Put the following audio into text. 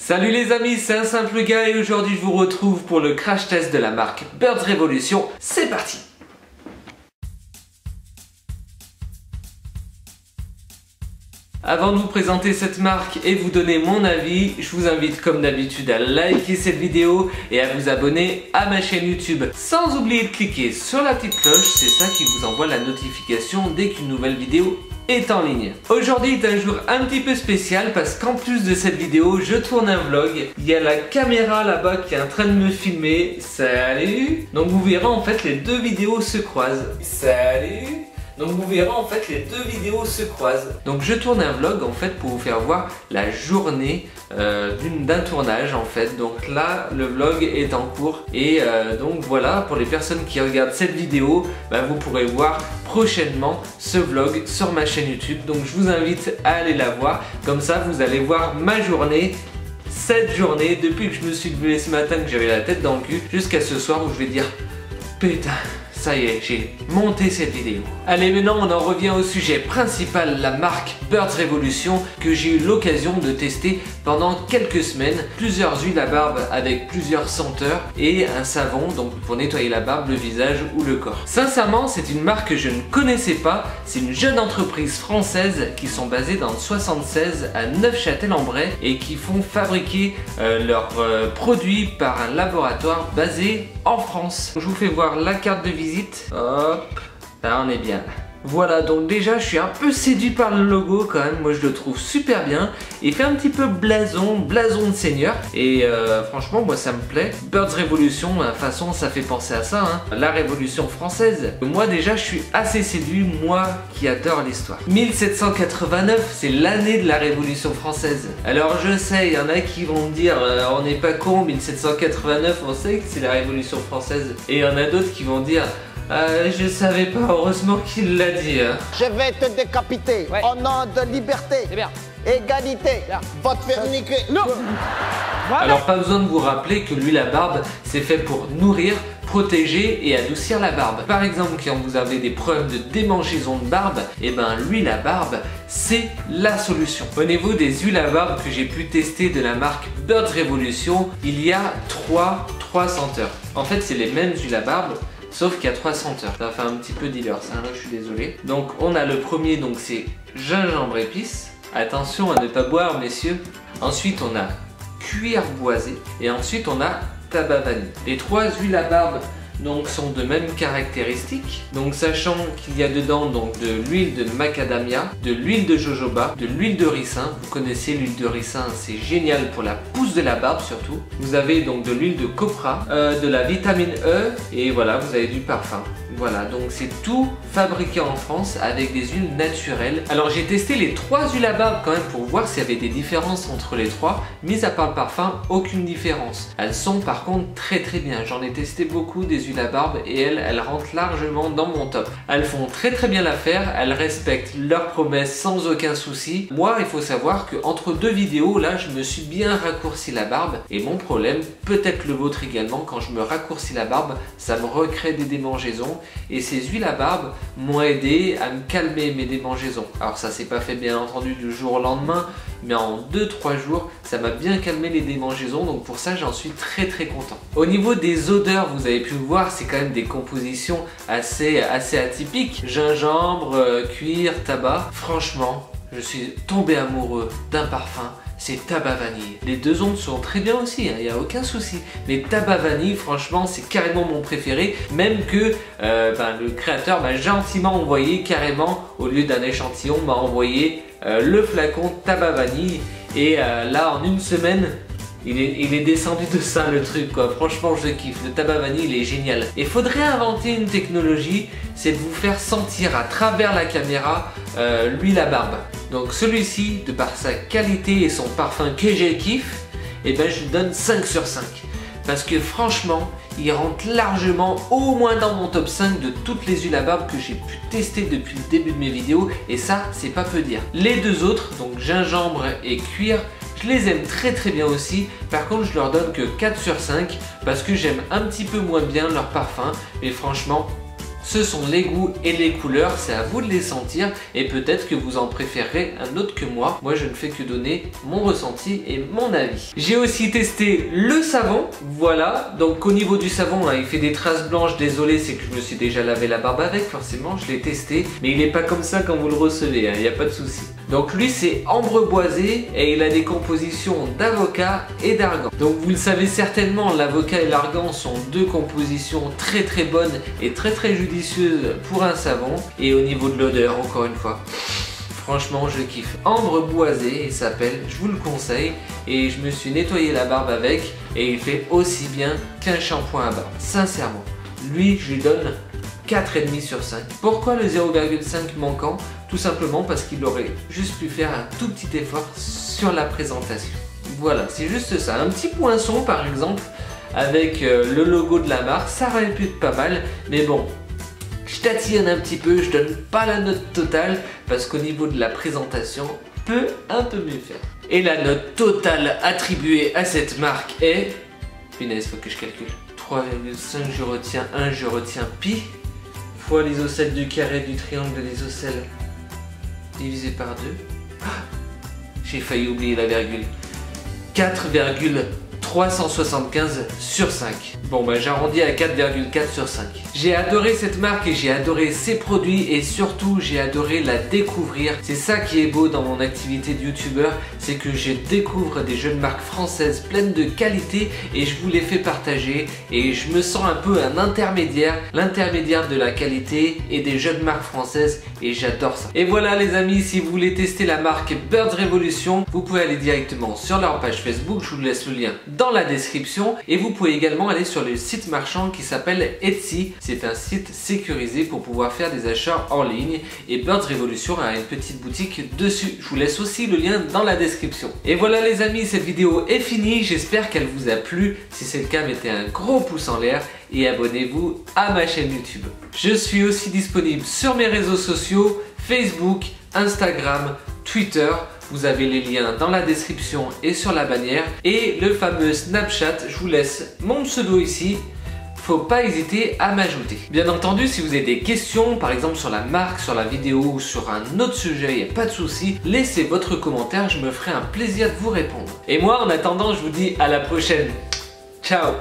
Salut les amis, c'est un simple gars et aujourd'hui je vous retrouve pour le crash test de la marque Birds Revolution. C'est parti! Avant de vous présenter cette marque et vous donner mon avis, je vous invite comme d'habitude à liker cette vidéo et à vous abonner à ma chaîne YouTube. Sans oublier de cliquer sur la petite cloche, c'est ça qui vous envoie la notification dès qu'une nouvelle vidéo est en ligne. Aujourd'hui est un jour un petit peu spécial parce qu'en plus de cette vidéo, je tourne un vlog. Il y a la caméra là-bas qui est en train de me filmer. Salut! Donc vous verrez en fait les deux vidéos se croisent. Salut! Donc vous verrez en fait les deux vidéos se croisent. Donc je tourne un vlog en fait pour vous faire voir la journée d'un tournage en fait. Donc là le vlog est en cours et donc voilà, pour les personnes qui regardent cette vidéo, vous pourrez voir prochainement ce vlog sur ma chaîne YouTube. Donc je vous invite à aller la voir, comme ça vous allez voir ma journée. Cette journée, depuis que je me suis levé ce matin, que j'avais la tête dans le cul, jusqu'à ce soir où je vais dire putain, ça y est, j'ai monté cette vidéo. Allez, maintenant on en revient au sujet principal, la marque Birds Revolution que j'ai eu l'occasion de tester pendant quelques semaines. Plusieurs huiles à barbe avec plusieurs senteurs et un savon donc pour nettoyer la barbe, le visage ou le corps. Sincèrement, c'est une marque que je ne connaissais pas. C'est une jeune entreprise française qui sont basées dans le 76 à Neufchâtel-en-Bray et qui font fabriquer leurs produits par un laboratoire basé en France. Je vous fais voir la carte de visite. Hop, là on est bien. Voilà, donc déjà je suis un peu séduit par le logo quand même, moi je le trouve super bien. Il fait un petit peu blason de seigneur et franchement moi ça me plaît. Birds Revolution, de toute façon ça fait penser à ça, hein. La révolution française. Moi déjà je suis assez séduit, moi qui adore l'histoire. 1789, c'est l'année de la révolution française. Alors je sais, il y en a qui vont me dire on n'est pas con, 1789 on sait que c'est la révolution française. Et il y en a d'autres qui vont dire je savais pas, heureusement qu'il l'a dit. Hein. Je vais te décapiter au nom de liberté, égalité, va te faire niquer. Non. Alors pas besoin de vous rappeler que l'huile à barbe c'est fait pour nourrir, protéger et adoucir la barbe. Par exemple, quand vous avez des problèmes de démangeaison de barbe, et l'huile à barbe c'est la solution. Au niveau des huiles à barbe que j'ai pu tester de la marque Birds Revolution, il y a trois senteurs. En fait c'est les mêmes huiles à barbe, sauf qu'il y a 3 senteurs. Ça fait un petit peu dealer ça, je suis désolé. Donc on a le premier, donc c'est gingembre épice. Attention à ne pas boire messieurs. Ensuite on a cuir boisé. Et ensuite on a tabac vanille. Les 3 huiles à barbe donc sont de mêmes caractéristiques. Donc sachant qu'il y a dedans donc de l'huile de macadamia, de l'huile de jojoba, de l'huile de ricin. Vous connaissez l'huile de ricin, c'est génial pour la pousse de la barbe surtout. Vous avez donc de l'huile de copra, de la vitamine E et voilà, vous avez du parfum. Voilà, donc c'est tout fabriqué en France avec des huiles naturelles. Alors j'ai testé les 3 huiles à barbe quand même pour voir s'il y avait des différences entre les 3. Mis à part le parfum, aucune différence. Elles sont par contre très bien. J'en ai testé beaucoup des huiles à barbe et elles rentrent largement dans mon top. Elles font très bien l'affaire, elles respectent leurs promesses sans aucun souci. Moi, il faut savoir que entre deux vidéos, là, je me suis bien raccourci la barbe. Et mon problème, peut-être le vôtre également, quand je me raccourcis la barbe, ça me recrée des démangeaisons. Et ces huiles à barbe m'ont aidé à me calmer mes démangeaisons. Alors ça s'est pas fait bien entendu du jour au lendemain, mais en 2-3 jours ça m'a bien calmé les démangeaisons, donc pour ça j'en suis très content. Au niveau des odeurs, vous avez pu le voir, c'est quand même des compositions assez atypiques. Gingembre, cuir, tabac. Franchement, je suis tombé amoureux d'un parfum. C'est tabac vanille. Les deux ondes sont très bien aussi, il n'y a aucun souci. Mais tabac vanille, franchement, c'est carrément mon préféré. Même que le créateur m'a gentiment envoyé, carrément, au lieu d'un échantillon, m'a envoyé le flacon tabac vanille. Et là, en une semaine, il est descendu de ça le truc quoi. Franchement je kiffe, le tabac vanille il est génial. Et faudrait inventer une technologie, c'est de vous faire sentir à travers la caméra l'huile à barbe. Donc celui-ci, de par sa qualité et son parfum que j'ai kiffe, je lui donne 5 sur 5. Parce que franchement, il rentre largement au moins dans mon top 5 de toutes les huiles à barbe que j'ai pu tester depuis le début de mes vidéos. Et ça, c'est pas peu dire. Les deux autres, donc gingembre et cuir, je les aime très bien aussi. Par contre, je leur donne que 4 sur 5 parce que j'aime un petit peu moins bien leur parfum. Mais franchement, Ce sont les goûts et les couleurs, c'est à vous de les sentir et peut-être que vous en préférerez un autre que moi. Moi je ne fais que donner mon ressenti et mon avis. J'ai aussi testé le savon, voilà. Donc au niveau du savon, hein, il fait des traces blanches, désolé, c'est que je me suis déjà lavé la barbe avec, forcément, je l'ai testé. Mais il n'est pas comme ça quand vous le recevez, il n'y a pas de souci. Donc lui c'est ambre boisé et il a des compositions d'avocat et d'argan. Donc vous le savez certainement, l'avocat et l'argan sont deux compositions très bonnes et très judicieuses pour un savon. Et au niveau de l'odeur, encore une fois, franchement je kiffe. Ambre boisé il s'appelle, je vous le conseille. Et je me suis nettoyé la barbe avec et il fait aussi bien qu'un shampoing à barbe. Sincèrement, lui je lui donne 4,5 sur 5. Pourquoi le 0,5 manquant? Tout simplement parce qu'il aurait juste pu faire un tout petit effort sur la présentation. Voilà, c'est juste ça. Un petit poinçon par exemple avec le logo de la marque, ça aurait pu être pas mal. Mais bon, je tatillonne un petit peu, je donne pas la note totale parce qu'au niveau de la présentation, peut un peu mieux faire. Et la note totale attribuée à cette marque est... Punaise, faut que je calcule. 3,5, je retiens 1, je retiens pi, fois l'isocèle du carré du triangle de l'isocèle divisé par 2. Ah, j'ai failli oublier la virgule. 4,375 sur 5. Bon bah j'arrondis à 4,4 sur 5. J'ai adoré cette marque et j'ai adoré ses produits et surtout j'ai adoré la découvrir. C'est ça qui est beau dans mon activité de youtubeur, c'est que je découvre des jeunes marques françaises pleines de qualité et je vous les fais partager et je me sens un peu un intermédiaire, l'intermédiaire de la qualité et des jeunes marques françaises et j'adore ça. Et voilà les amis, si vous voulez tester la marque Birds Revolution, vous pouvez aller directement sur leur page Facebook, je vous laisse le lien dans la description et vous pouvez également aller sur le site marchand qui s'appelle Etsy. C'est un site sécurisé pour pouvoir faire des achats en ligne et Birds Revolution a une petite boutique dessus. Je vous laisse aussi le lien dans la description. Et voilà les amis, cette vidéo est finie. J'espère qu'elle vous a plu. Si c'est le cas, mettez un gros pouce en l'air et abonnez-vous à ma chaîne YouTube. Je suis aussi disponible sur mes réseaux sociaux, Facebook, Instagram, Twitter. Vous avez les liens dans la description et sur la bannière. Et le fameux Snapchat, je vous laisse mon pseudo ici. Faut pas hésiter à m'ajouter. Bien entendu, si vous avez des questions, par exemple sur la marque, sur la vidéo ou sur un autre sujet, il n'y a pas de souci, laissez votre commentaire, je me ferai un plaisir de vous répondre. Et moi, en attendant, je vous dis à la prochaine. Ciao!